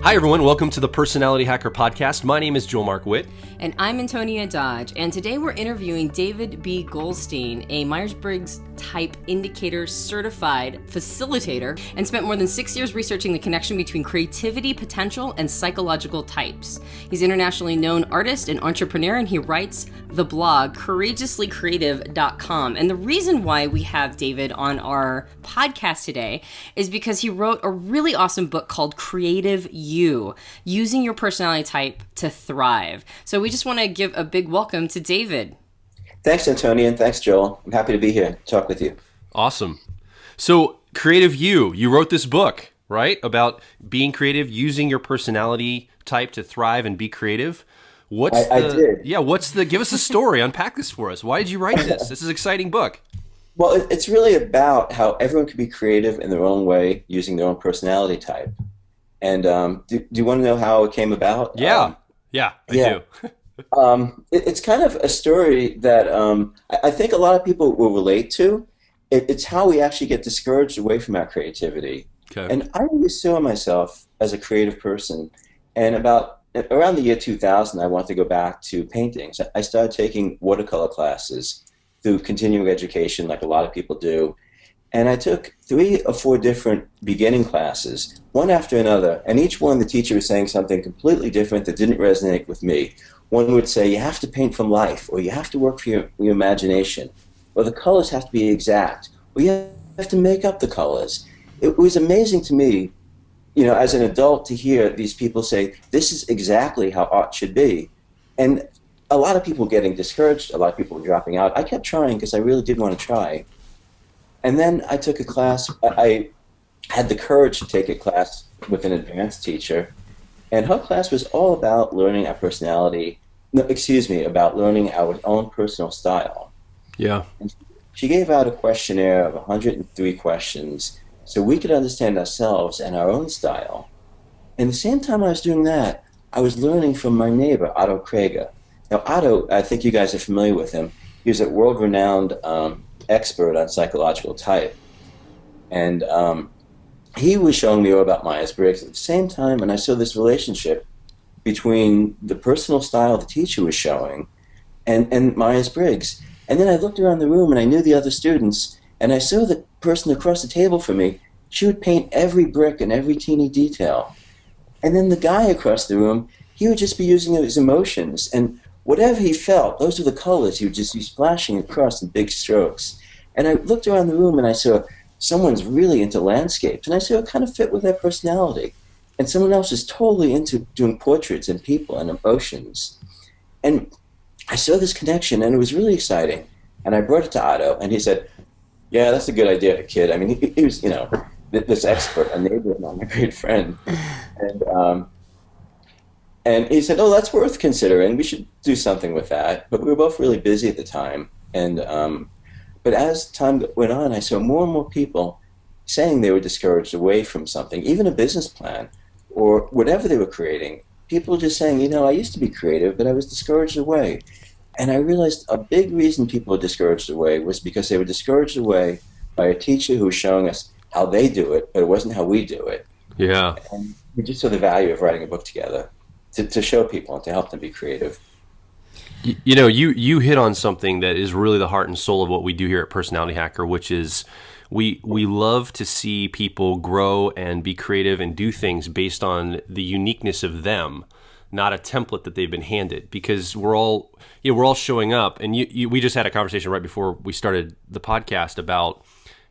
Hi, everyone. Welcome to the Personality Hacker Podcast. My name is Joel Mark Witt. And I'm Antonia Dodge. And today we're interviewing David B. Goldstein, a Myers-Briggs type indicator certified facilitator, and spent more than 6 years researching the connection between creativity, potential, and psychological types. He's an internationally known artist and entrepreneur, and he writes the blog courageouslycreative.com. And the reason why we have David on our podcast today is because he wrote a really awesome book called Creative You, Using Your Personality Type to Thrive. So we just want to give a big welcome to David. Thanks, Antonia, and thanks, Joel. I'm happy to be here to talk with you. Awesome. So, Creative You wrote this book, right? About being creative, using your personality type to thrive and be creative. I did. Yeah, give us a story, unpack this for us. Why did you write this? This is an exciting book. Well, it's really about how everyone can be creative in their own way using their own personality type. And do you want to know how it came about? Yeah, I do. It's kind of a story that I think a lot of people will relate to. It's how we actually get discouraged away from our creativity. Okay. And I always saw myself as a creative person. And around the year 2000, I wanted to go back to paintings. I started taking watercolor classes through continuing education, like a lot of people do. And I took 3 or 4 different beginning classes, one after another, and each one the teacher was saying something completely different that didn't resonate with me. One would say, you have to paint from life, or you have to work for your imagination, or the colors have to be exact, or you have to make up the colors. It was amazing to me, as an adult, to hear these people say, this is exactly how art should be. And a lot of people getting discouraged, a lot of people were dropping out. I kept trying because I really did want to try. And then I took a class. I had the courage to take a class with an advanced teacher, and her class was all about learning our personality. About learning our own personal style. Yeah. And she gave out a questionnaire of 103 questions so we could understand ourselves and our own style. And at the same time I was doing that, I was learning from my neighbor, Otto Kroeger. Now, Otto, I think you guys are familiar with him. He was a world-renowned expert on psychological type. And he was showing me all about Myers-Briggs at the same time, and I saw this relationship between the personal style the teacher was showing and Myers-Briggs. And then I looked around the room, and I knew the other students, and I saw the person across the table from me. She would paint every brick and every teeny detail. And then the guy across the room, he would just be using his emotions, and whatever he felt, those were the colors he would just be splashing across in big strokes. And I looked around the room, and I saw someone's really into landscapes, and I saw it kind of fit with their personality. And someone else is totally into doing portraits and people and emotions. And I saw this connection, and it was really exciting. And I brought it to Otto, and he said, yeah, that's a good idea, kid. I mean, he was, this expert, a neighbor and my great friend. And he said, oh, that's worth considering. We should do something with that. But we were both really busy at the time. And but as time went on, I saw more and more people saying they were discouraged away from something, even a business plan or whatever they were creating. People were just saying, I used to be creative, but I was discouraged away. And I realized a big reason people were discouraged away was because they were discouraged away by a teacher who was showing us how they do it, but it wasn't how we do it. Yeah. And we just saw the value of writing a book together to show people and to help them be creative. You hit on something that is really the heart and soul of what we do here at Personality Hacker, which is we love to see people grow and be creative and do things based on the uniqueness of them, not a template that they've been handed. Because we're all showing up, and we just had a conversation right before we started the podcast about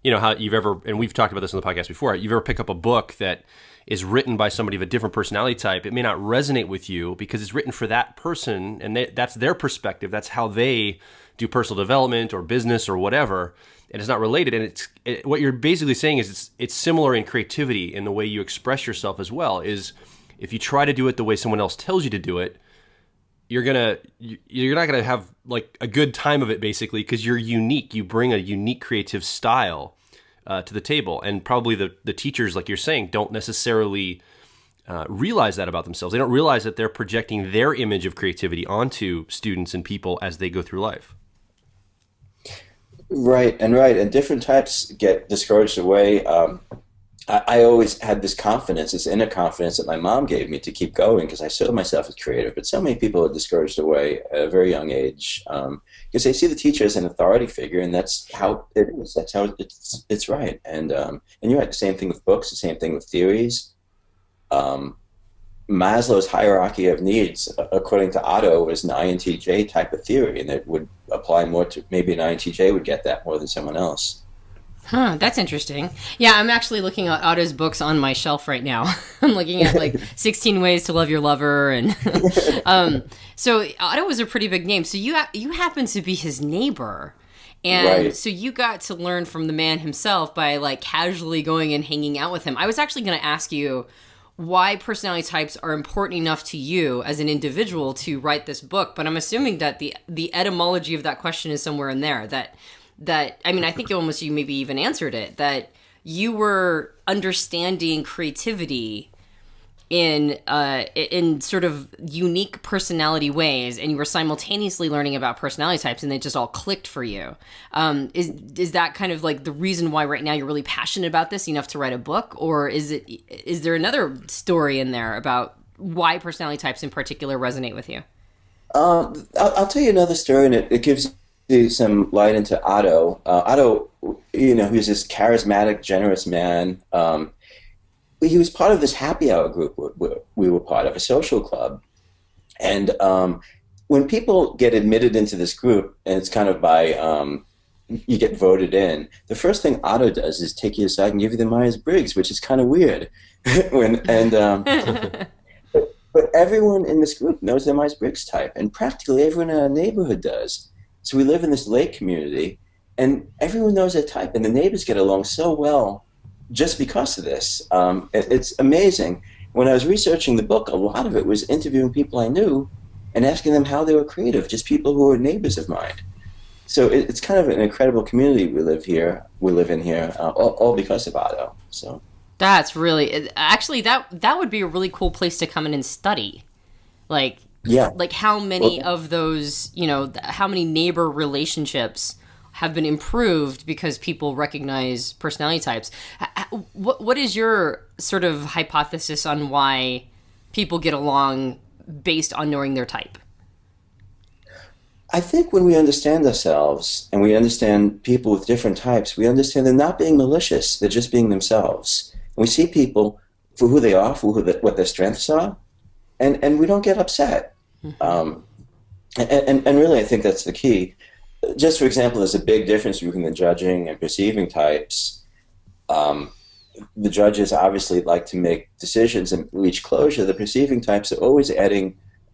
how you've ever, and we've talked about this on the podcast before, you've ever pick up a book that is written by somebody of a different personality type. It may not resonate with you because it's written for that person, and that's their perspective. That's how they do personal development or business or whatever, and it's not related. And what you're basically saying is it's similar in creativity in the way you express yourself as well. Is if you try to do it the way someone else tells you to do it, you're not gonna have like a good time of it, basically, because you're unique. You bring a unique creative style to the table, and probably the teachers, like you're saying, don't necessarily realize that about themselves. They don't realize that they're projecting their image of creativity onto students and people as they go through life. Right. And different types get discouraged away. I always had this confidence, this inner confidence that my mom gave me to keep going because I saw myself as creative. But so many people are discouraged away at a very young age because they see the teacher as an authority figure, and that's how it is. That's how it's right. And you're right. The same thing with books. The same thing with theories. Maslow's hierarchy of needs, according to Otto, was an INTJ type of theory, and it would apply more to maybe an INTJ would get that more than someone else. Huh, that's interesting. Yeah, I'm actually looking at Otto's books on my shelf right now. I'm looking at like 16 Ways to Love Your Lover, and so Otto was a pretty big name. So you happen to be his neighbor, and Right. so you got to learn from the man himself by like casually going and hanging out with him. I was actually going to ask you why personality types are important enough to you as an individual to write this book, but I'm assuming that the etymology of that question is somewhere in there. That I mean, I think you maybe even answered it, that you were understanding creativity in sort of unique personality ways, and you were simultaneously learning about personality types, and they just all clicked for you. Is that kind of like the reason why right now you're really passionate about this enough to write a book, or is there another story in there about why personality types in particular resonate with you? I'll tell you another story, and it gives you some light into Otto. Otto, he was this charismatic, generous man. He was part of this happy hour group we were part of, a social club. And when people get admitted into this group, and it's kind of by, you get voted in, the first thing Otto does is take you aside and give you the Myers-Briggs, which is kind of weird. But everyone in this group knows the Myers-Briggs type, and practically everyone in our neighborhood does. So we live in this lake community, and everyone knows their type, and the neighbors get along so well just because of this. It's amazing. When I was researching the book, a lot of it was interviewing people I knew and asking them how they were creative, just people who were neighbors of mine. So it's kind of an incredible community we live in here, all because of Otto. So That's really actually that would be a really cool place to come in and study, like how many of those, how many neighbor relationships have been improved because people recognize personality types. What is your sort of hypothesis on why people get along based on knowing their type? I think when we understand ourselves and we understand people with different types, we understand they're not being malicious, they're just being themselves. And we see people for who they are, what their strengths are, and we don't get upset. Mm-hmm. And really, I think that's the key. Just for example, there's a big difference between the judging and perceiving types. The judges obviously like to make decisions and reach closure. The perceiving types are always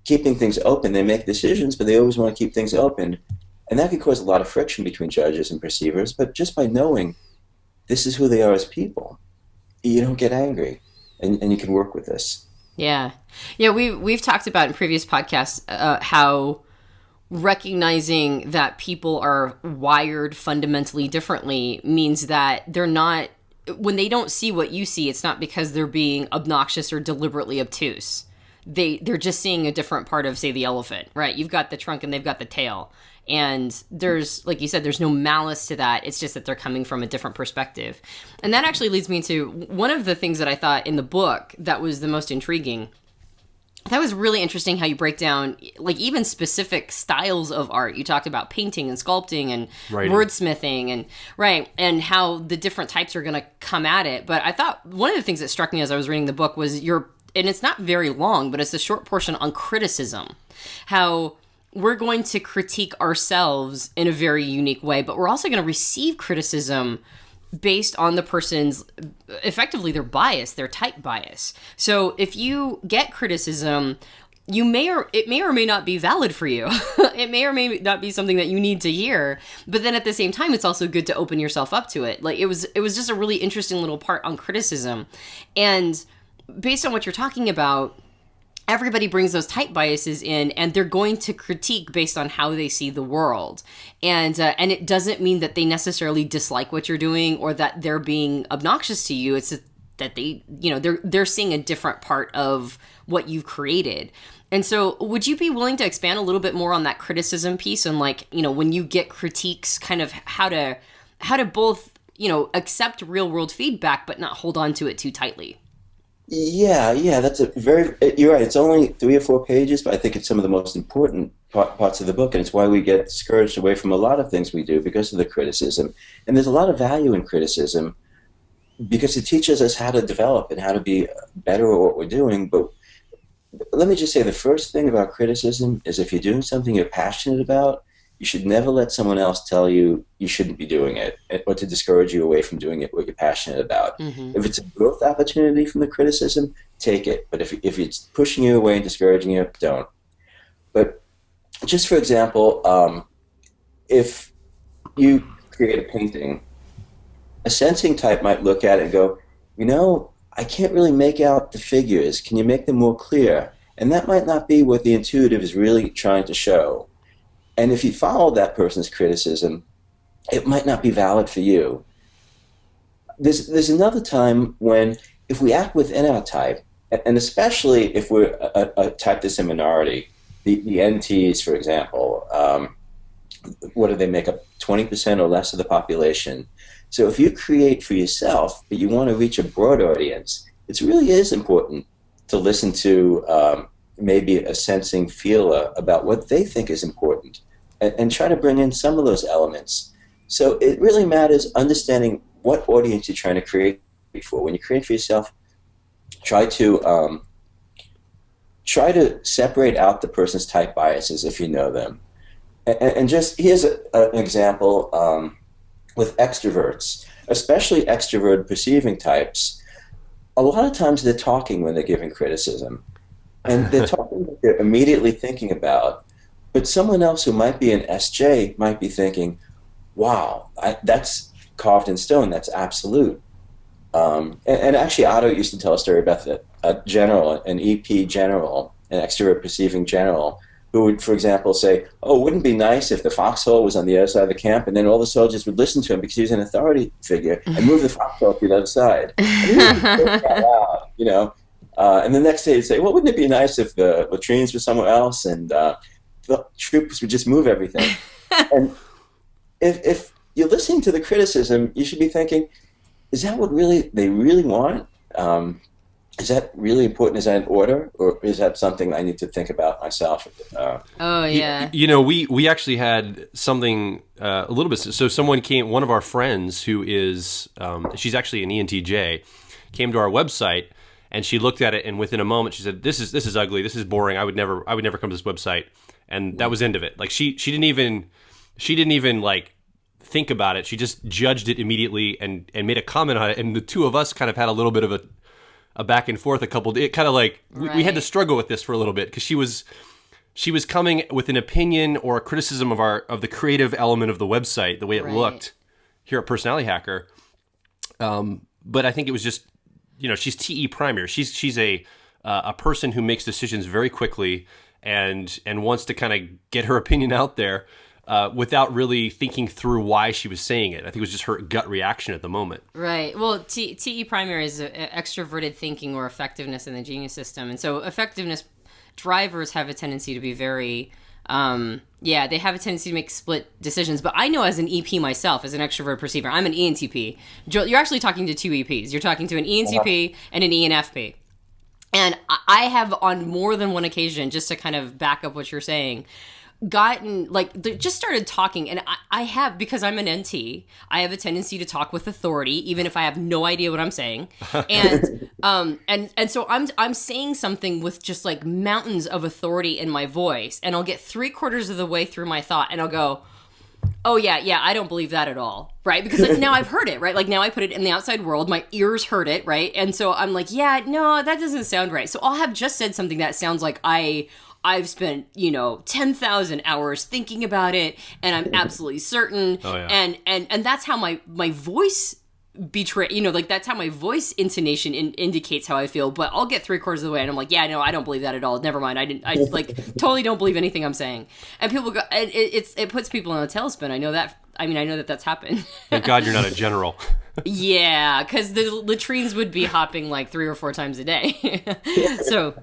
keeping things open. They make decisions, but they always want to keep things open. And that can cause a lot of friction between judges and perceivers. But just by knowing this is who they are as people, you don't get angry, and you can work with this. Yeah. We've talked about in previous podcasts how recognizing that people are wired fundamentally differently means that they're not, when they don't see what you see, it's not because they're being obnoxious or deliberately obtuse. They're just seeing a different part of, say, the elephant, right? You've got the trunk and they've got the tail. And there's, like you said, there's no malice to that. It's just that they're coming from a different perspective. And that actually leads me to one of the things that I thought in the book that was the most intriguing. That was really interesting how you break down, like, even specific styles of art. You talked about painting and sculpting and wordsmithing and how the different types are going to come at it. But I thought one of the things that struck me as I was reading the book was and it's not very long, but it's a short portion on criticism. How we're going to critique ourselves in a very unique way, but we're also going to receive criticism based on the person's, effectively, their bias, their type bias. So if you get criticism, it may or may not be valid for you. It may or may not be something that you need to hear. But then at the same time, it's also good to open yourself up to it. Like it was just a really interesting little part on criticism. And based on what you're talking about, everybody brings those type biases in, and they're going to critique based on how they see the world. And it doesn't mean that they necessarily dislike what you're doing or that they're being obnoxious to you. It's that they're seeing a different part of what you've created. And so would you be willing to expand a little bit more on that criticism piece and, like, when you get critiques, kind of how to both accept real world feedback, but not hold on to it too tightly. Yeah, that's you're right. It's only 3 or 4 pages, but I think it's some of the most important parts of the book, and it's why we get discouraged away from a lot of things we do because of the criticism. And there's a lot of value in criticism because it teaches us how to develop and how to be better at what we're doing. But let me just say, the first thing about criticism is if you're doing something you're passionate about, you should never let someone else tell you you shouldn't be doing it or to discourage you away from doing it what you're passionate about. Mm-hmm. If it's a growth opportunity from the criticism, take it. But if it's pushing you away and discouraging you, don't. But just for example, if you create a painting, a sensing type might look at it and go, I can't really make out the figures. Can you make them more clear? And that might not be what the intuitive is really trying to show. And if you follow that person's criticism, it might not be valid for you. There's another time when if we act within our type, and especially if we're a type that's a minority, the NTs, for example, what do they make up? 20% or less of the population. So if you create for yourself, but you want to reach a broad audience, it really is important to listen to maybe a sensing feeler about what they think is important and try to bring in some of those elements. So it really matters understanding what audience you're trying to create for. When you create for yourself, try to separate out the person's type biases if you know them. And just here's an example with extroverts, especially extrovert perceiving types. A lot of times they're talking when they're giving criticism. And they're talking what they're immediately thinking about. But someone else who might be an SJ might be thinking, wow, that's carved in stone, that's absolute. And actually, Otto used to tell a story about a general, an EP general, an extrovert perceiving general, who would, for example, say, oh, wouldn't it be nice if the foxhole was on the other side of the camp, and then all the soldiers would listen to him because he was an authority figure and move the foxhole to the other side. And he would say that loud, and the next day he'd say, well, wouldn't it be nice if the latrines were somewhere else and the troops would just move everything? And if you're listening to the criticism, you should be thinking, is that what they really want? Is that really important? Is that an order, or is that something I need to think about myself? Oh yeah. We actually had something a little bit. So someone came, one of our friends who is, she's actually an ENTJ, came to our website and she looked at it, and within a moment she said, "This is ugly. This is boring. I would never come to this website." And that was the end of it. Like she didn't even like think about it. She just judged it immediately and made a comment on it. And the two of us kind of had a little bit of a back and forth. It kind of like we had to struggle with this for a little bit because she was coming with an opinion or a criticism of the creative element of the website, the way it looked here at Personality Hacker. But I think it was just, she's TE primary. She's a person who makes decisions very quickly and wants to kind of get her opinion out there without really thinking through why she was saying it. I think it was just her gut reaction at the moment. Right. Well, TE primary is extroverted thinking or effectiveness in the genius system. And so effectiveness drivers have a tendency to be very, they have a tendency to make split decisions. But I know as an EP myself, as an extrovert perceiver, I'm an ENTP. Joel, you're actually talking to two EPs. You're talking to an ENTP and an ENFP. And I have on more than one occasion, just to kind of back up what you're saying, just started talking. And I have, because I'm an NT, I have a tendency to talk with authority, even if I have no idea what I'm saying. And and so I'm saying something with just like mountains of authority in my voice, and I'll get 3/4 of the way through my thought and I'll go, oh yeah, I don't believe that at all, right? Because like, now I've heard it, right? Like now I put it in the outside world, my ears heard it, right? And so I'm like, yeah, no, that doesn't sound right. So I'll have just said something that sounds like I've spent, 10,000 hours thinking about it, and I'm absolutely certain. Oh, yeah. And that's how my voice that's how my voice intonation indicates how I feel. But I'll get 3/4 of the way, and I'm like, yeah, no, I don't believe that at all. Never mind. I totally don't believe anything I'm saying. And people go, it puts people in a tailspin. I know that. I know that that's happened. Thank God you're not a general. Yeah, because the latrines would be hopping like 3 or 4 times a day. So.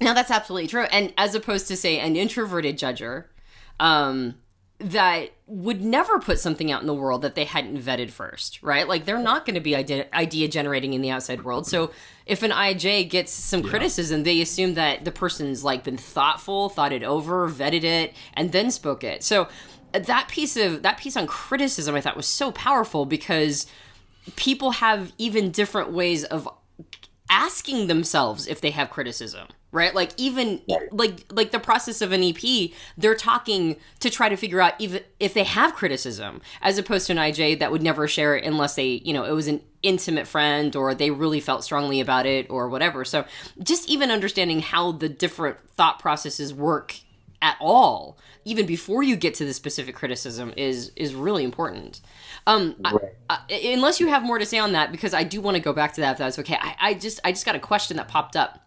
No, that's absolutely true. And as opposed to, say, an introverted judger, that would never put something out in the world that they hadn't vetted first, right? Like they're not going to be idea generating in the outside world. So if an IJ gets some criticism, they assume that the person's like been thoughtful, thought it over, vetted it, and then spoke it. So that piece on criticism I thought was so powerful, because people have even different ways of asking themselves if they have criticism, right? Like even like the process of an EP, they're talking to try to figure out even if they have criticism, as opposed to an IJ that would never share it unless they, it was an intimate friend or they really felt strongly about it or whatever. So just even understanding how the different thought processes work at all, even before you get to the specific criticism, is really important. Unless you have more to say on that, because I do want to go back to that if that's okay. I just got a question that popped up.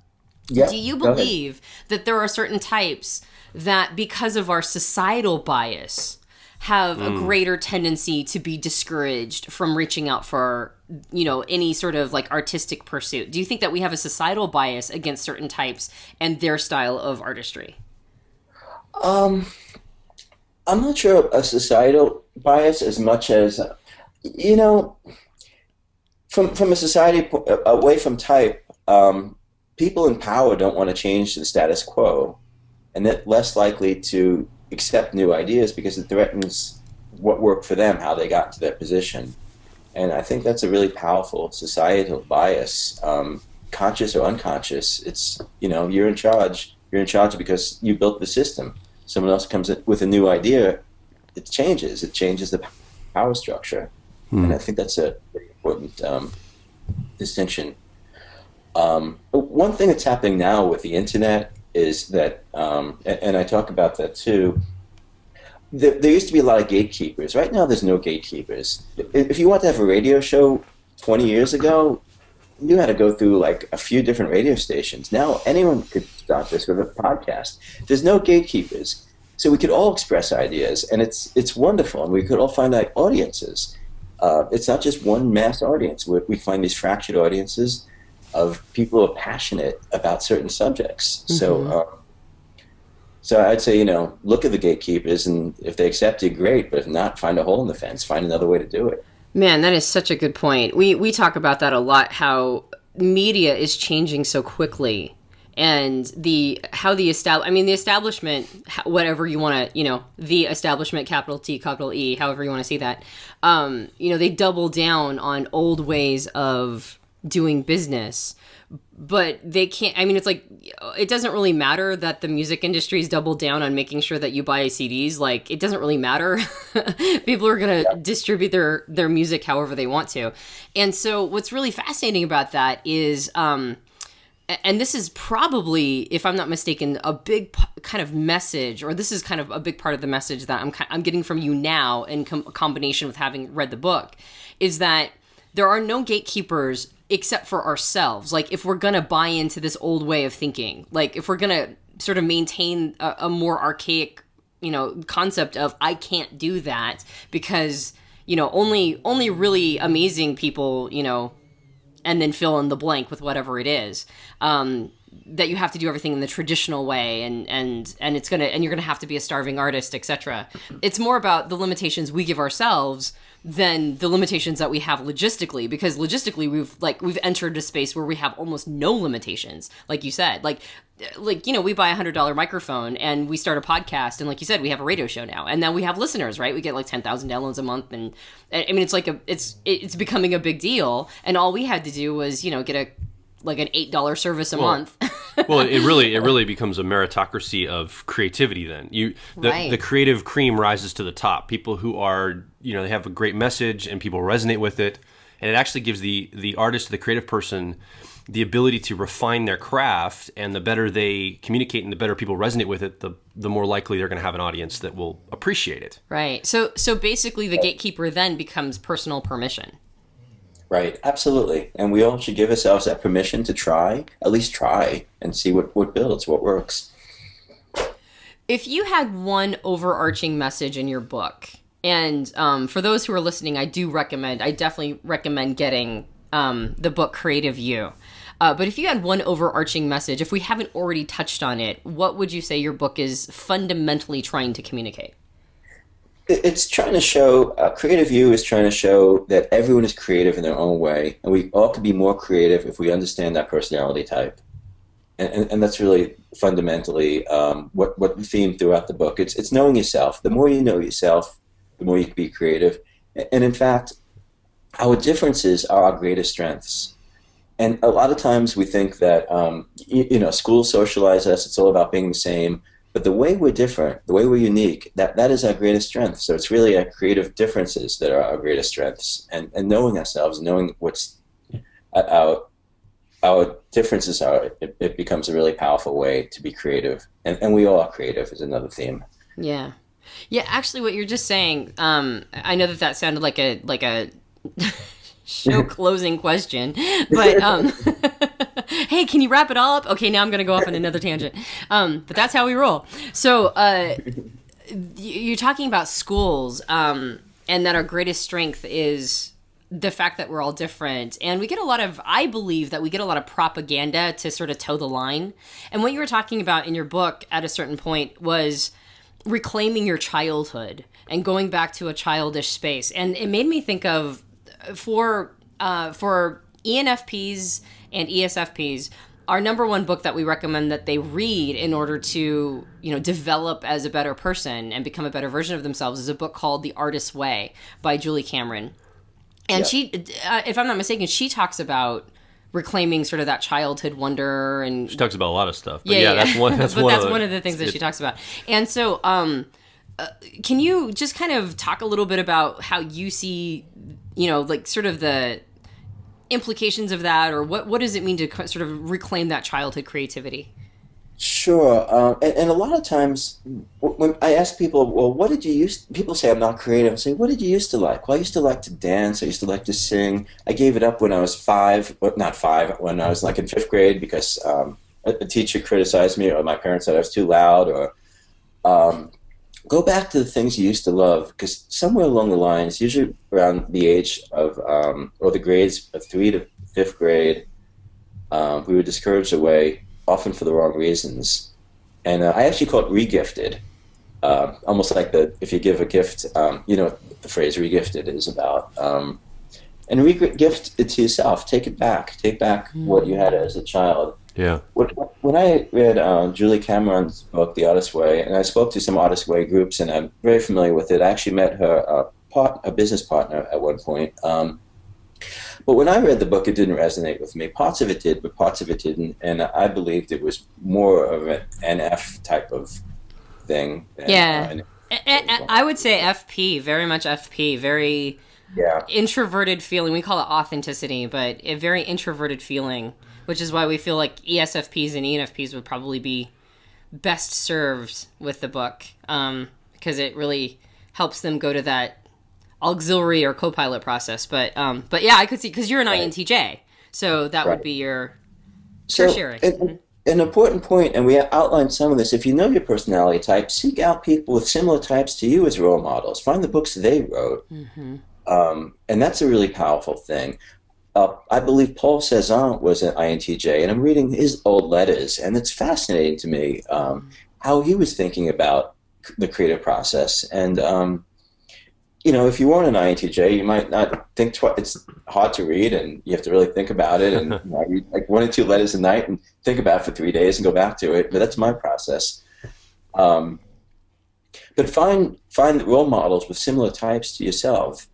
Yeah, do you believe that there are certain types that, because of our societal bias, have a greater tendency to be discouraged from reaching out for, any sort of like artistic pursuit? Do you think that we have a societal bias against certain types and their style of artistry? I'm not sure a societal bias as much as, from a society away from type, people in power don't want to change the status quo, and they're less likely to accept new ideas because it threatens what worked for them, how they got to their position. And I think that's a really powerful societal bias, conscious or unconscious. It's, you're in charge. You're in charge because you built the system. Someone else comes in with a new idea, it changes the power structure. And I think that's a very important distinction. One thing that's happening now with the internet is that, and I talk about that too, there used to be a lot of gatekeepers. Right now there's no gatekeepers. If you want to have a radio show 20 years ago, you had to go through like a few different radio stations. Now anyone could start this with a podcast. There's no gatekeepers. So we could all express ideas, and it's wonderful, and we could all find like audiences. It's not just one mass audience. We find these fractured audiences of people who are passionate about certain subjects. Mm-hmm. So I'd say, look at the gatekeepers, and if they accept you, great. But if not, find a hole in the fence. Find another way to do it. Man, that is such a good point. We talk about that a lot, how media is changing so quickly, and the establishment, whatever you want to, the establishment, capital T, capital E, however you want to see that, they double down on old ways of doing business, but they can't. It's like, it doesn't really matter that the music industry's doubled down on making sure that you buy CDs. Like, it doesn't really matter. People are going to distribute their music however they want to. And so what's really fascinating about that is, and this is probably, if I'm not mistaken, a big kind of message, or this is kind of a big part of the message that I'm getting from you now in combination with having read the book, is that there are no gatekeepers except for ourselves. Like, if we're going to buy into this old way of thinking, like if we're going to sort of maintain a more archaic, concept of, I can't do that because, only really amazing people, and then fill in the blank with whatever it is, that you have to do everything in the traditional way, and you're gonna have to be a starving artist, etc. It's more about the limitations we give ourselves than the limitations that we have logistically, because logistically we've entered a space where we have almost no limitations, like you said. Like we buy $100 microphone and we start a podcast, and like you said, we have a radio show now, and now we have listeners, right? We get like 10,000 downloads a month, and it's like it's becoming a big deal, and all we had to do was get an $8 service a month. Well, it really becomes a meritocracy of creativity. Then the creative cream rises to the top. People who are they have a great message and people resonate with it, and it actually gives the artist, the creative person, the ability to refine their craft. And the better they communicate and the better people resonate with it, the more likely they're going to have an audience that will appreciate it. Right. So basically, the gatekeeper then becomes personal permission. Right, absolutely. And we all should give ourselves that permission to try, at least try, and see what builds, what works. If you had one overarching message in your book, and for those who are listening, I definitely recommend getting the book Creative You. But if you had one overarching message, if we haven't already touched on it, what would you say your book is fundamentally trying to communicate? It's trying to show, creative you is trying to show that everyone is creative in their own way, and we all could be more creative if we understand that personality type. And that's really fundamentally what the theme throughout the book. It's knowing yourself. The more you know yourself, the more you can be creative. And in fact, our differences are our greatest strengths. And a lot of times we think that, schools socialize us, it's all about being the same. But the way we're different, the way we're unique, that is our greatest strength. So it's really our creative differences that are our greatest strengths. And knowing ourselves, knowing what's our differences are, it becomes a really powerful way to be creative. And we all are creative is another theme. Yeah. Yeah, actually what you're just saying, I know that sounded like a show closing question, but hey, can you wrap it all up? Okay, now I'm going to go off on another tangent. But that's how we roll. So you're talking about schools, and that our greatest strength is the fact that we're all different. And we get I believe that we get a lot of propaganda to sort of toe the line. And what you were talking about in your book at a certain point was reclaiming your childhood and going back to a childish space. And it made me think of, for ENFPs and ESFPs, our number one book that we recommend that they read in order to, develop as a better person and become a better version of themselves is a book called The Artist's Way by Julie Cameron. And she, if I'm not mistaken, she talks about reclaiming sort of that childhood wonder, and she talks about a lot of stuff. But that's one. That's one of the things that she talks about. And so, can you just kind of talk a little bit about how you see, like sort of the implications of that, or what does it mean to sort of reclaim that childhood creativity? Sure. And a lot of times when I ask people, well, what did you use? People say I'm not creative. I say, what did you used to like? Well, I used to like to dance. I used to like to sing. I gave it up when I was when I was like in fifth grade because a teacher criticized me, or my parents said I was too loud, or go back to the things you used to love, because somewhere along the lines, usually around the age of, or the grades of 3 to 5th grade, we were discouraged away, often for the wrong reasons. And I actually call it regifted, almost like if you give a gift, what the phrase regifted is about. And regift it to yourself. Take it back. Take back what you had as a child. Yeah. When I read Julie Cameron's book, The Artist's Way, and I spoke to some Artist's Way groups, and I'm very familiar with it. I actually met her a business partner at one point. But when I read the book, it didn't resonate with me. Parts of it did, but parts of it didn't. And I believed it was more of an NF type of thing. I would say FP, very much FP, very introverted feeling. We call it authenticity, but a very introverted feeling, which is why we feel like ESFPs and ENFPs would probably be best served with the book, because it really helps them go to that auxiliary or co-pilot process. But yeah, I could see, because you're an INTJ, so that would be your tertiary. An important point, and we outlined some of this, if you know your personality type, seek out people with similar types to you as role models. Find the books they wrote. Mm-hmm. And that's a really powerful thing. I believe Paul Cézanne was an INTJ, and I'm reading his old letters, and it's fascinating to me how he was thinking about the creative process. And if you weren't an INTJ, you might not think twice. It's hard to read, and you have to really think about it. And I read like 1 or 2 letters a night and think about it for 3 days and go back to it. But that's my process. But find role models with similar types to yourself,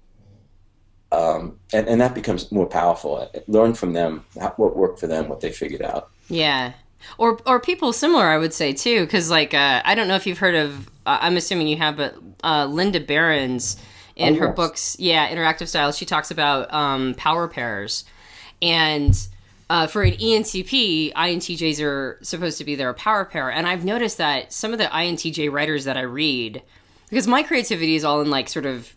and that becomes more powerful. Learn from them what worked for them, what they figured out. Yeah. Or people similar, I would say, too, because, I don't know if you've heard of, I'm assuming you have, but Linda Barron's, in her books, Interactive Style, she talks about power pairs. And for an ENTP, INTJs are supposed to be their power pair. And I've noticed that some of the INTJ writers that I read, because my creativity is all in, sort of,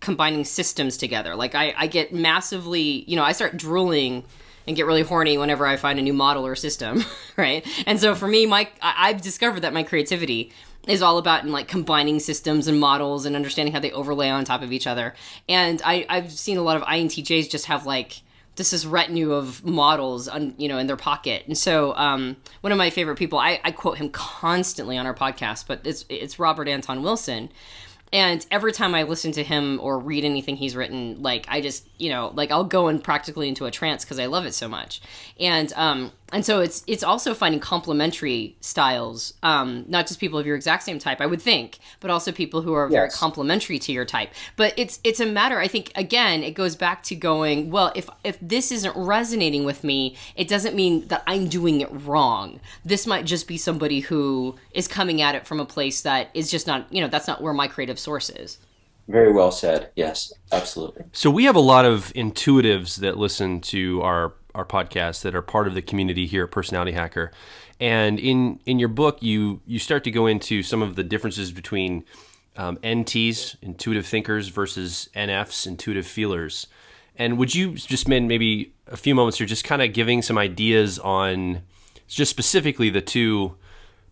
combining systems together. I get massively, I start drooling and get really horny whenever I find a new model or system, right? And so for me, I've discovered that my creativity is all about combining systems and models and understanding how they overlay on top of each other. And I've seen a lot of INTJs just have this retinue of models in their pocket. And so one of my favorite people, I quote him constantly on our podcast, but it's Robert Anton Wilson. And every time I listen to him or read anything he's written, like I just, like I'll go in practically into a trance because I love it so much. And so it's also finding complementary styles, not just people of your exact same type, I would think, but also people who are very complementary to your type. But it's a matter, I think, again, it goes back to going, well, if this isn't resonating with me, it doesn't mean that I'm doing it wrong. This might just be somebody who is coming at it from a place that is just not, that's not where my creative source is. Very well said. Yes, absolutely. So we have a lot of intuitives that listen to our podcast that are part of the community here at Personality Hacker. And in your book, you start to go into some of the differences between NTs, intuitive thinkers, versus NFs, intuitive feelers. And would you just spend maybe a few moments here just kind of giving some ideas on just specifically the two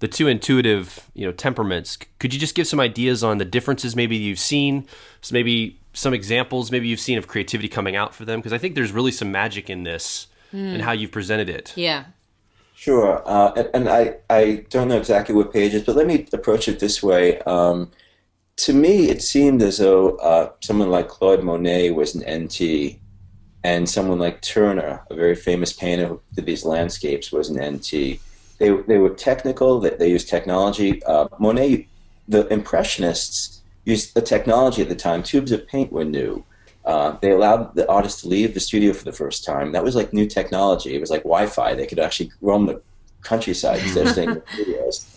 intuitive, temperaments? Could you just give some ideas on the differences maybe you've seen, so maybe some examples maybe you've seen of creativity coming out for them? Because I think there's really some magic in this and how you've presented it. Yeah. Sure. And I don't know exactly what pages, but let me approach it this way. To me, it seemed as though someone like Claude Monet was an NT, and someone like Turner, a very famous painter who did these landscapes, was an NT. They were technical. They used technology. Monet, the Impressionists used the technology at the time. Tubes of paint were new. They allowed the artists to leave the studio for the first time. That was like new technology. It was like Wi-Fi. They could actually roam the countryside instead of staying in the studios.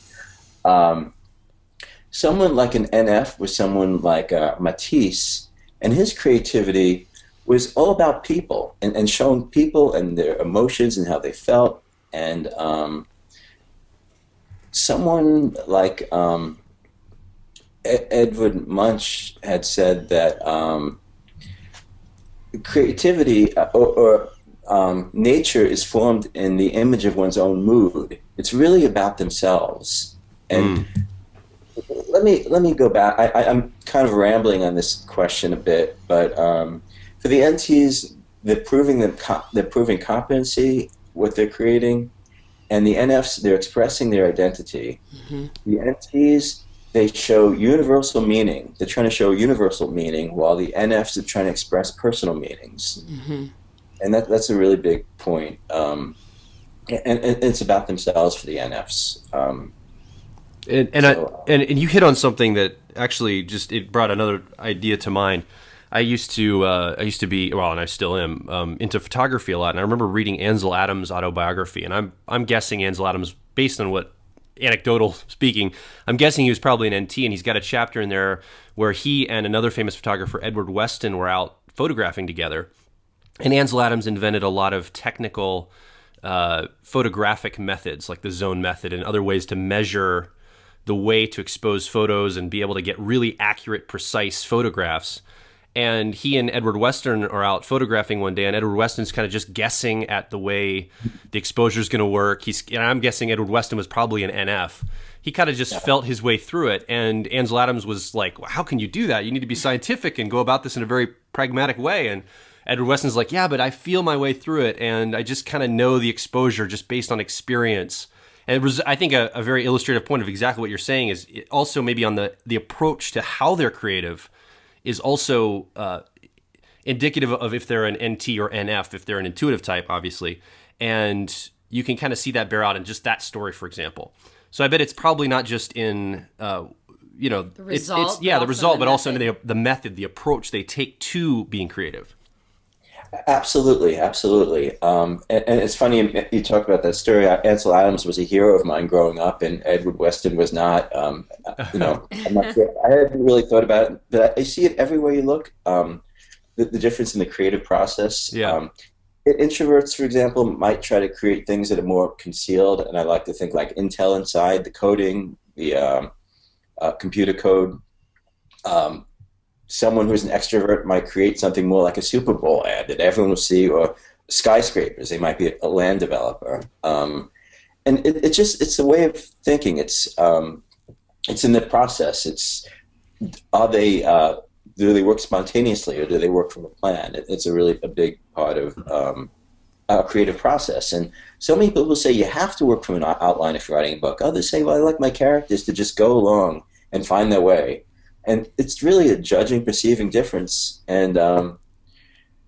Someone like an NF was someone like Matisse, and his creativity was all about people and showing people and their emotions and how they felt. And someone like Edvard Munch had said that creativity or nature is formed in the image of one's own mood. It's really about themselves. And let me go back. I'm kind of rambling on this question a bit, but for the NTs, they're proving competency, what they're creating. And the NFs, they're expressing their identity. Mm-hmm. The NTs, they show universal meaning. They're trying to show universal meaning, while the NFs are trying to express personal meanings. Mm-hmm. And that's a really big point. And it's about themselves for the NFs. And you hit on something that actually it brought another idea to mind. I used to be, well, and I still am, into photography a lot. And I remember reading Ansel Adams' autobiography, and I'm guessing Ansel Adams, based on what anecdotal speaking, I'm guessing he was probably an NT, and he's got a chapter in there where he and another famous photographer, Edward Weston, were out photographing together. And Ansel Adams invented a lot of technical photographic methods, like the zone method and other ways to measure the way to expose photos and be able to get really accurate, precise photographs. And he and Edward Weston are out photographing one day, and Edward Weston's kind of just guessing at the way the exposure is going to work. And I'm guessing Edward Weston was probably an NF. He kind of just felt his way through it. And Ansel Adams was like, well, how can you do that? You need to be scientific and go about this in a very pragmatic way. And Edward Weston's like, yeah, but I feel my way through it, and I just kind of know the exposure just based on experience. And it was, I think, a very illustrative point of exactly what you're saying is also maybe on the approach to how they're creative is also indicative of if they're an NT or NF, if they're an intuitive type, obviously. And you can kind of see that bear out in just that story, for example. So I bet it's probably not just in, the result, the result, but also in the method, the approach they take to being creative. Absolutely. And it's funny you talk about that story. Ansel Adams was a hero of mine growing up, and Edward Weston was not. I'm not sure. I hadn't really thought about it, but I see it everywhere you look. The difference in the creative process. Yeah. Introverts, for example, might try to create things that are more concealed, and I like to think like Intel inside, the coding, the computer code. Someone who's an extrovert might create something more like a Super Bowl ad that everyone will see, or skyscrapers. They might be a land developer. And it's a way of thinking. It's in the process. Do they work spontaneously, or do they work from a plan? It's a big part of our creative process. And so many people say you have to work from an outline if you're writing a book. Others say, well, I like my characters to just go along and find their way. And it's really a judging, perceiving difference. And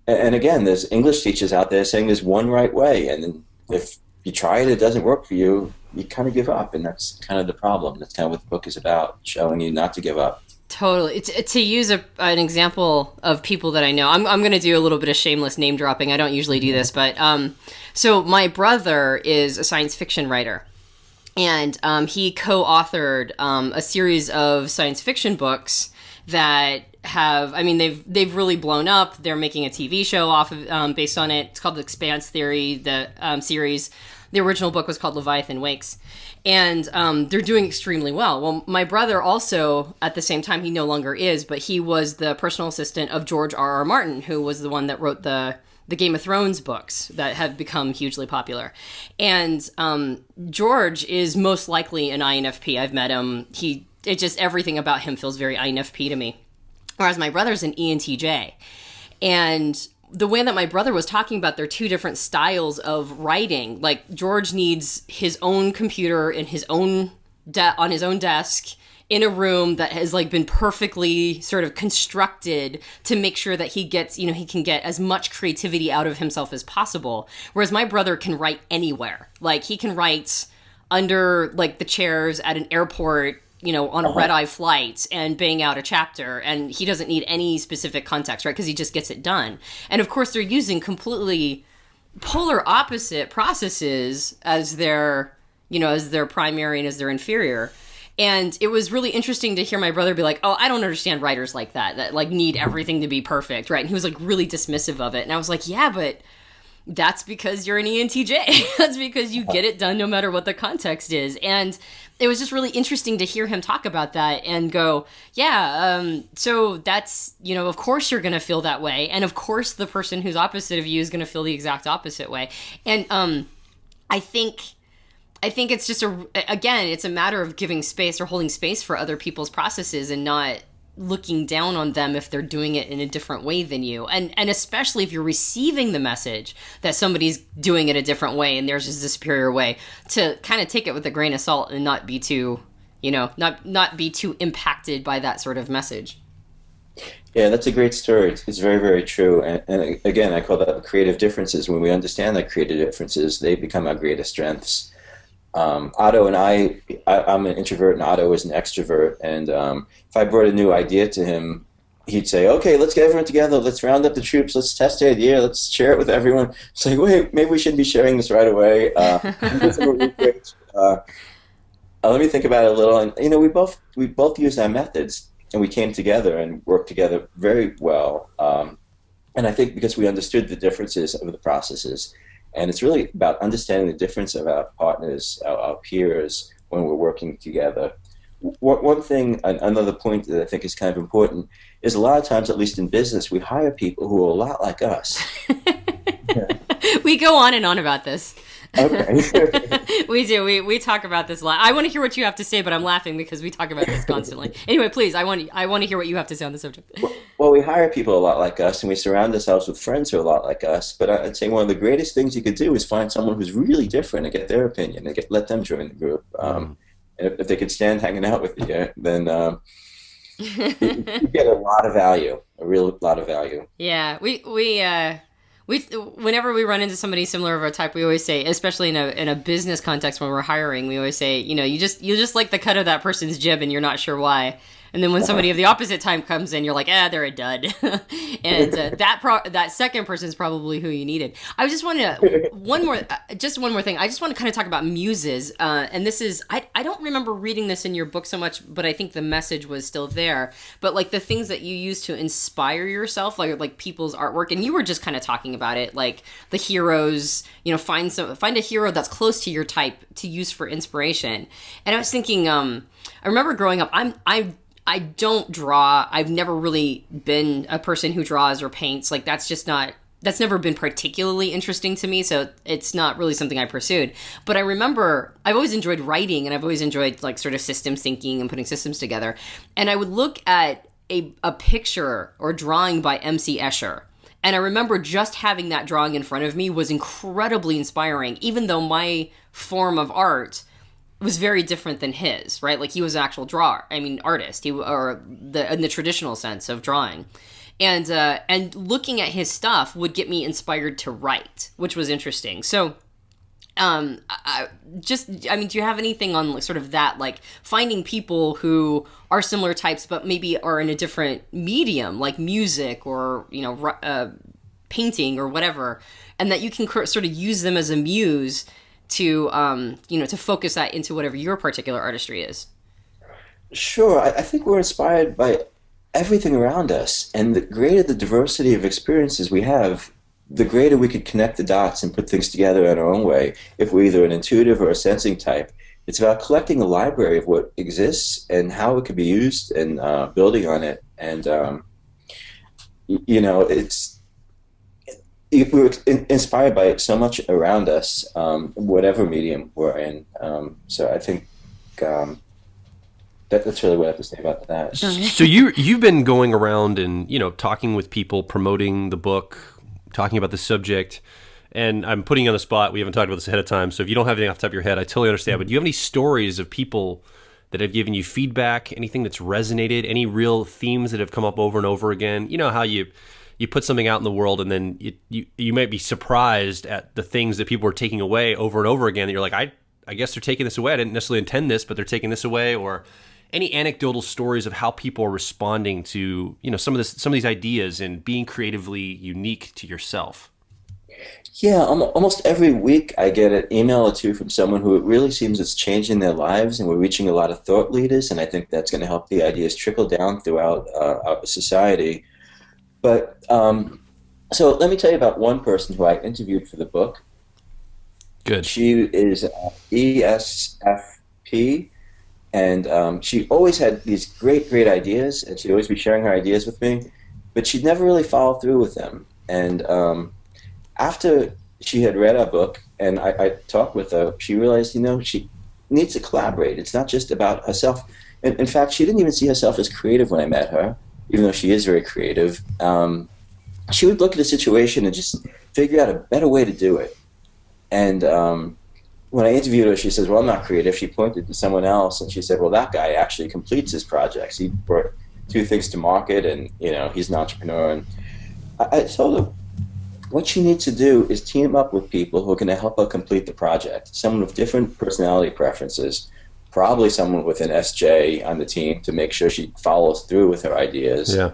again, there's English teachers out there saying there's one right way, and if you try it, it doesn't work for you, you kind of give up, and that's kind of the problem. That's kind of what the book is about, showing you not to give up. Totally. To use an example of people that I know, I'm going to do a little bit of shameless name dropping. I don't usually do this, but so my brother is a science fiction writer, and he co-authored a series of science fiction books that have, I mean, they've really blown up. They're making a TV show off of based on it. It's called The Expanse Theory, the series. The original book was called Leviathan Wakes. And they're doing extremely well. Well, my brother also, at the same time, he no longer is, but he was the personal assistant of George R.R. Martin, who was the one that wrote the Game of Thrones books that have become hugely popular. And George is most likely an INFP. I've met him. It just, everything about him feels very INFP to me. Whereas my brother's an ENTJ. And the way that my brother was talking about their two different styles of writing, like George needs his own computer in his own on his own desk in a room that has like been perfectly sort of constructed to make sure that he gets, he can get as much creativity out of himself as possible. Whereas my brother can write anywhere. Like he can write under like the chairs at an airport, on a red-eye flight and bang out a chapter, and he doesn't need any specific context, right? Because he just gets it done. And of course, they're using completely polar opposite processes as their primary and as their inferior. And it was really interesting to hear my brother be like, oh, I don't understand writers like that like need everything to be perfect, right? And he was like really dismissive of it. And I was like, yeah, but that's because you're an ENTJ. That's because you get it done no matter what the context is. And it was just really interesting to hear him talk about that and go, so that's, of course you're going to feel that way. And of course the person who's opposite of you is going to feel the exact opposite way. And I think it's just it's a matter of giving space or holding space for other people's processes and not looking down on them if they're doing it in a different way than you. And especially if you're receiving the message that somebody's doing it a different way and theirs is the superior way, to kind of take it with a grain of salt and not be too, not be too impacted by that sort of message. Yeah, that's a great story. It's very, very true. And again, I call that creative differences. When we understand that creative differences, they become our greatest strengths. Otto and I'm an introvert and Otto is an extrovert, and if I brought a new idea to him, he'd say, okay, let's get everyone together, let's round up the troops, let's test the idea, let's share it with everyone. It's like, wait, maybe we shouldn't be sharing this right away. Let me think about it a little. And we both used our methods, and we came together and worked together very well. And I think because we understood the differences of the processes. And it's really about understanding the difference of our partners, our peers, when we're working together. One thing, another point that I think is kind of important, is a lot of times, at least in business, we hire people who are a lot like us. Yeah. We go on and on about this. Okay. We do. We talk about this a lot. I want to hear what you have to say, but I'm laughing because we talk about this constantly. Anyway, please, I want to hear what you have to say on the subject. Well, we hire people a lot like us, and we surround ourselves with friends who are a lot like us. But I'd say one of the greatest things you could do is find someone who's really different and get their opinion and let them join the group. And if they could stand hanging out with you, then you get a lot of value, a real lot of value. Yeah, whenever we run into somebody similar of our type, we always say, especially in a business context when we're hiring, we always say, you just like the cut of that person's jib and you're not sure why. And then when somebody of the opposite type comes in, you're like, they're a dud. And that second person is probably who you needed. I just want to, one more thing. I just want to kind of talk about Muses. And this is, I don't remember reading this in your book so much, but I think the message was still there. But like the things that you use to inspire yourself, like people's artwork. And you were just kind of talking about it, like the heroes, find a hero that's close to your type to use for inspiration. And I was thinking, I remember growing up, I don't draw. I've never really been a person who draws or paints. Like that's never been particularly interesting to me. So it's not really something I pursued. But I remember I've always enjoyed writing, and I've always enjoyed like sort of systems thinking and putting systems together. And I would look at a picture or drawing by M.C. Escher. And I remember just having that drawing in front of me was incredibly inspiring, even though my form of art was very different than his, right? Like he was an actual drawer. I mean, artist. Or in the traditional sense of drawing, and looking at his stuff would get me inspired to write, which was interesting. So, do you have anything on sort of that, like finding people who are similar types, but maybe are in a different medium, like music or painting or whatever, and that you can sort of use them as a muse to to focus that into whatever your particular artistry is? Sure, I think we're inspired by everything around us, and the greater the diversity of experiences we have, the greater we could connect the dots and put things together in our own way. If we're either an intuitive or a sensing type, it's about collecting a library of what exists and how it could be used, and building on it. And we're inspired by so much around us, whatever medium we're in. So I think that's really what I have to say about that. So you've been going around and talking with people, promoting the book, talking about the subject, and I'm putting you on the spot. We haven't talked about this ahead of time, so if you don't have anything off the top of your head, I totally understand. But do you have any stories of people that have given you feedback? Anything that's resonated? Any real themes that have come up over and over again? You know how you put something out in the world, and then you might be surprised at the things that people are taking away over and over again. That you're like, I guess they're taking this away. I didn't necessarily intend this, but they're taking this away. Or any anecdotal stories of how people are responding to some of these ideas and being creatively unique to yourself. Yeah, almost every week I get an email or two from someone who it really seems it's changing their lives, and we're reaching a lot of thought leaders, and I think that's going to help the ideas trickle down throughout our society. But so let me tell you about one person who I interviewed for the book. Good. She is ESFP, and she always had these great ideas, and she'd always be sharing her ideas with me, but she'd never really follow through with them. And after she had read our book and I talked with her, she realized, she needs to collaborate. It's not just about herself. In fact, she didn't even see herself as creative when I met her, even though she is very creative. She would look at a situation and just figure out a better way to do it. And when I interviewed her, she says, well, I'm not creative. She pointed to someone else, and she said, well, that guy actually completes his projects. He brought 2 things to market, and, he's an entrepreneur. And I told her what she needs to do is team up with people who are going to help her complete the project, someone with different personality preferences, probably someone with an SJ on the team to make sure she follows through with her ideas. Yeah.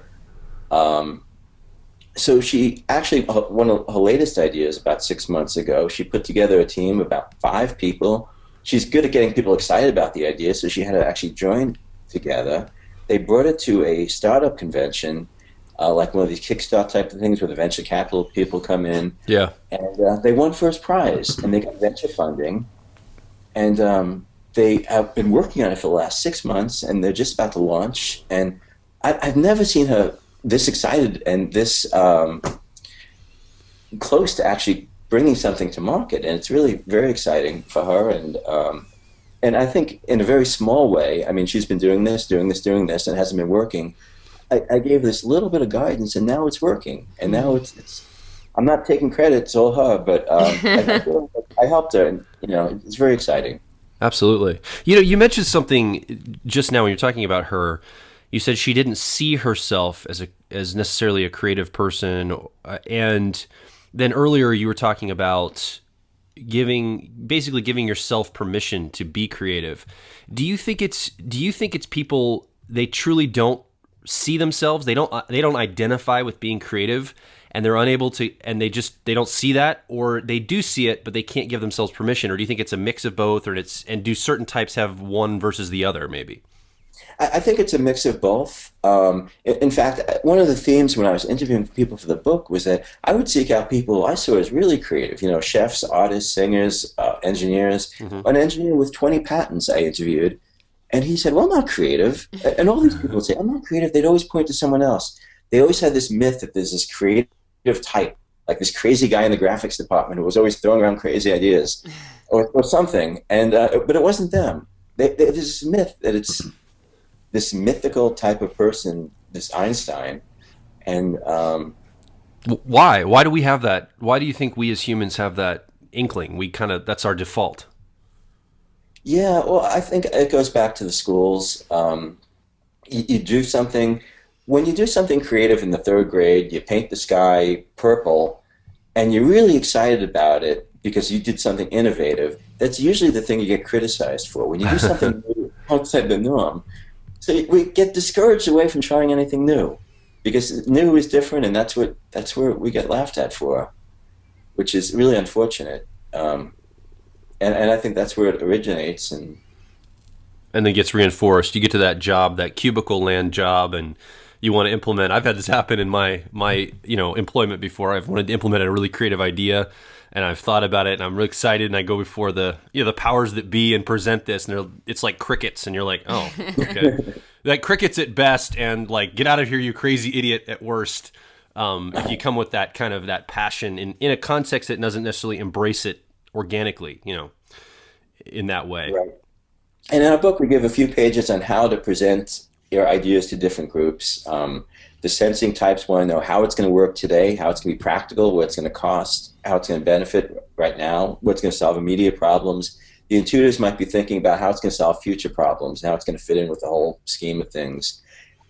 So she actually, one of her latest ideas about 6 months ago, she put together a team of about 5 people. She's good at getting people excited about the idea, so she had to actually join together. They brought it to a startup convention, like one of these Kickstarter type of things where the venture capital people come in. Yeah. And they won first prize, and they got venture funding. And they have been working on it for the last 6 months, and they're just about to launch. And I've never seen her this excited and this close to actually bringing something to market, and it's really very exciting for her. And I think in a very small way, I mean, she's been doing this, and it hasn't been working. I gave this little bit of guidance, and now it's working. And now it's I'm not taking credit; it's all her, but I helped her, and it's very exciting. Absolutely. You mentioned something just now when you're talking about her. You said she didn't see herself as necessarily a creative person, and then earlier you were talking about basically giving yourself permission to be creative. Do you think it's people, they truly don't see themselves, they don't identify with being creative, and they're unable to, and they don't see that, or they do see it but they can't give themselves permission? Or do you think it's a mix of both, and do certain types have one versus the other maybe? I think it's a mix of both. In fact, one of the themes when I was interviewing people for the book was that I would seek out people I saw as really creative, chefs, artists, singers, engineers. Mm-hmm. An engineer with 20 patents I interviewed, and he said, well, I'm not creative. And all these people would say, I'm not creative. They'd always point to someone else. They always had this myth that there's this creative type, like this crazy guy in the graphics department who was always throwing around crazy ideas or something. And but it wasn't them. There's this myth that it's this mythical type of person, this Einstein. And why do we have that? Why do you think we as humans have that inkling? That's our default. Yeah, well, I think it goes back to the schools. You do something, when you do something creative in the third grade, you paint the sky purple, and you're really excited about it because you did something innovative. That's usually the thing you get criticized for. When you do something new outside the norm, so we get discouraged away from trying anything new because new is different, and that's where we get laughed at for, which is really unfortunate. And I think that's where it originates. And then gets reinforced. You get to that job, that cubicle land job, and you want to implement. I've had this happen in my employment before. I've wanted to implement a really creative idea, and I've thought about it, and I'm really excited. And I go before the powers that be and present this, and it's like crickets, and you're like, oh, okay, like crickets at best, and like get out of here, you crazy idiot at worst. If you come with that kind of that passion in a context that doesn't necessarily embrace it organically, in that way. Right. And in our book, we give a few pages on how to present your ideas to different groups. The sensing types want to know how it's going to work today, how it's going to be practical, what it's going to cost, how it's going to benefit right now, what's going to solve immediate problems. The intuitives might be thinking about how it's going to solve future problems, and how it's going to fit in with the whole scheme of things.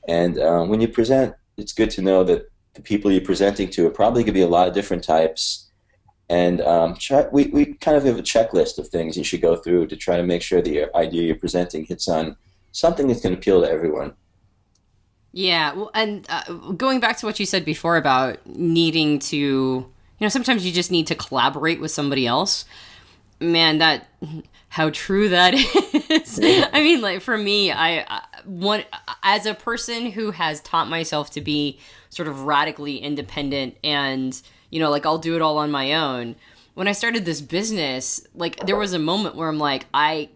And when you present, it's good to know that the people you're presenting to are probably going to be a lot of different types. And we kind of have a checklist of things you should go through to try to make sure the idea you're presenting hits on something that's going to appeal to everyone. Yeah, well, and going back to what you said before about needing to, sometimes you just need to collaborate with somebody else. Man, how true that is. I mean, like for me, as a person who has taught myself to be sort of radically independent and like I'll do it all on my own. When I started this business, like there was a moment where I'm like, I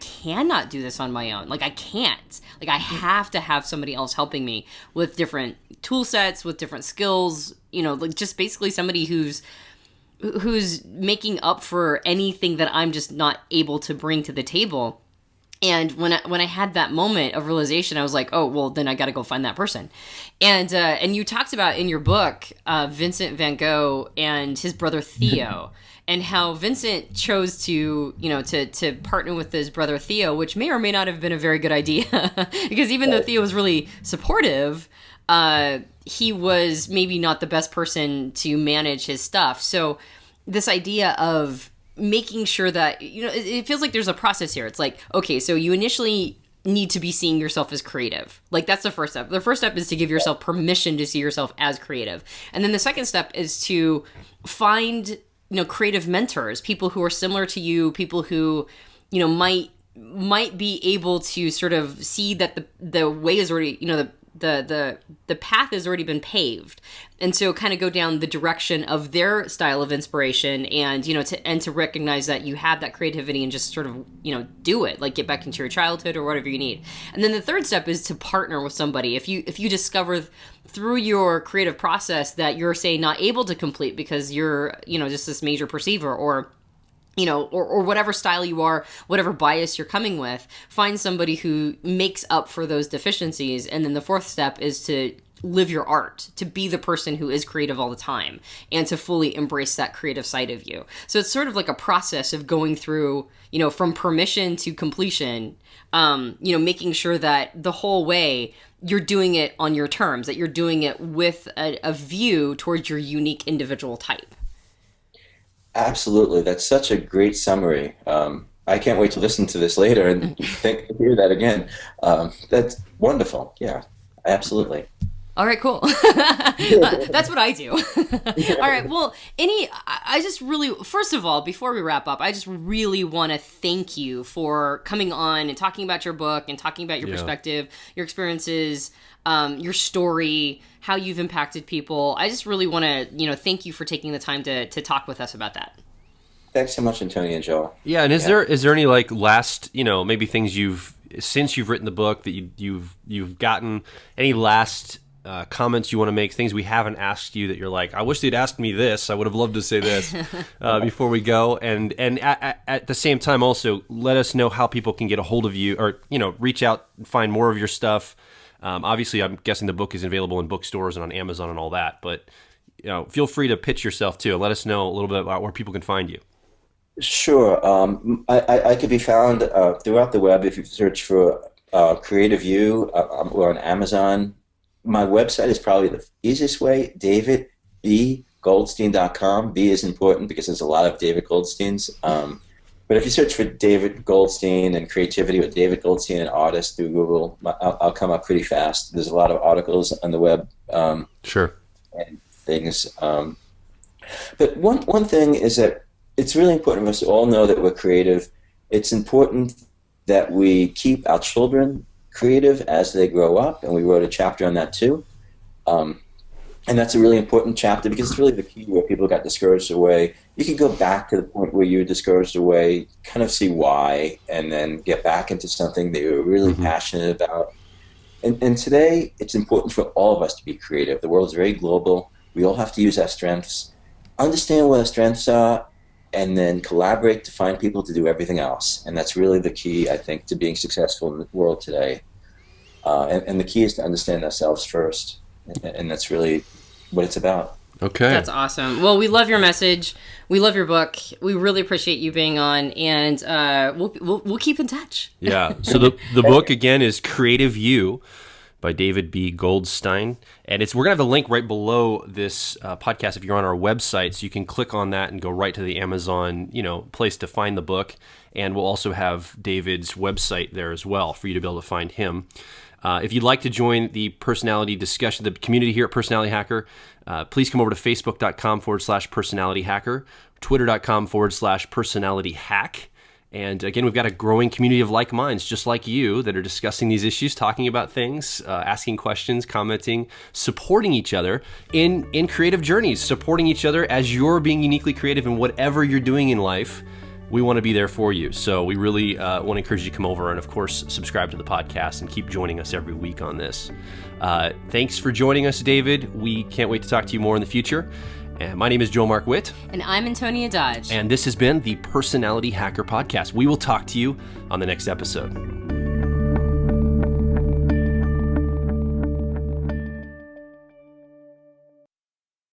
cannot do this on my own. Like I can't. Like I have to have somebody else helping me with different tool sets, with different skills, like just basically somebody who's making up for anything that I'm just not able to bring to the table. And when I had that moment of realization, I was like, oh, well, then I got to go find that person. And you talked about in your book, Vincent van Gogh and his brother Theo, and how Vincent chose to partner with his brother Theo, which may or may not have been a very good idea because even though Theo was really supportive, he was maybe not the best person to manage his stuff. So this idea of making sure that, it feels like there's a process here. It's like, okay, so you initially need to be seeing yourself as creative. Like that's the first step. The first step is to give yourself permission to see yourself as creative. And then the second step is to find, creative mentors, people who are similar to you, people who, might be able to sort of see that the way is already, the path has already been paved, and so kind of go down the direction of their style of inspiration, and to recognize that you have that creativity and just sort of do it, like get back into your childhood or whatever you need. And then the third step is to partner with somebody. If you discover through your creative process that you're, say, not able to complete because you're just this major perceiver, or or whatever style you are, whatever bias you're coming with, find somebody who makes up for those deficiencies. And then the fourth step is to live your art, to be the person who is creative all the time, and to fully embrace that creative side of you. So it's sort of like a process of going through, from permission to completion, making sure that the whole way you're doing it on your terms, that you're doing it with a view towards your unique individual type. Absolutely. That's such a great summary. I can't wait to listen to this later and hear that again. That's wonderful. Yeah, absolutely. All right, cool. That's what I do. All right. Well, I just really, first of all, before we wrap up, I just really want to thank you for coming on and talking about your book and talking about your perspective, your experiences, your story, how you've impacted people. I just really want to, thank you for taking the time to talk with us about that. Thanks so much, Antonia and Joel. Yeah, and is there any like last, maybe things since you've written the book that you've gotten, any last comments you want to make, things we haven't asked you that you're like, I wish they'd asked me this. I would have loved to say this before we go. And at the same time, also let us know how people can get a hold of you, or reach out and find more of your stuff. Obviously, I'm guessing the book is available in bookstores and on Amazon and all that. But feel free to pitch yourself too. Let us know a little bit about where people can find you. Sure. I could be found throughout the web if you search for Creative You. We're on Amazon. My website is probably the easiest way, davidbgoldstein.com. B is important because there's a lot of David Goldsteins. But if you search for David Goldstein and creativity with David Goldstein and artist through Google, I'll come up pretty fast. There's a lot of articles on the web Sure. and things. But one thing is that it's really important for us to all know that we're creative. It's important that we keep our children creative as they grow up, and we wrote a chapter on that too. And that's a really important chapter because it's really the key where people got discouraged away. You can go back to the point where you were discouraged away, kind of see why, and then get back into something that you're really passionate about. And today, it's important for all of us to be creative. The world is very global. We all have to use our strengths, understand what our strengths are, and then collaborate to find people to do everything else. And that's really the key, I think, to being successful in the world today. And the key is to understand ourselves first. And that's really what it's about. Okay. That's awesome. Well, we love your message. We love your book. We really appreciate you being on, and we'll keep in touch. Yeah. So the book again is Creative You by David B. Goldstein, and we're gonna have the link right below this podcast if you're on our website, so you can click on that and go right to the Amazon place to find the book, and we'll also have David's website there as well for you to be able to find him. If you'd like to join the personality discussion, the community here at Personality Hacker, please come over to facebook.com/personality hacker, twitter.com/personality hack. And again, we've got a growing community of like minds, just like you, that are discussing these issues, talking about things, asking questions, commenting, supporting each other in creative journeys, supporting each other as you're being uniquely creative in whatever you're doing in life. We want to be there for you. So we really want to encourage you to come over and, of course, subscribe to the podcast and keep joining us every week on this. Thanks for joining us, David. We can't wait to talk to you more in the future. And my name is Joel Mark Witt. And I'm Antonia Dodge. And this has been the Personality Hacker Podcast. We will talk to you on the next episode.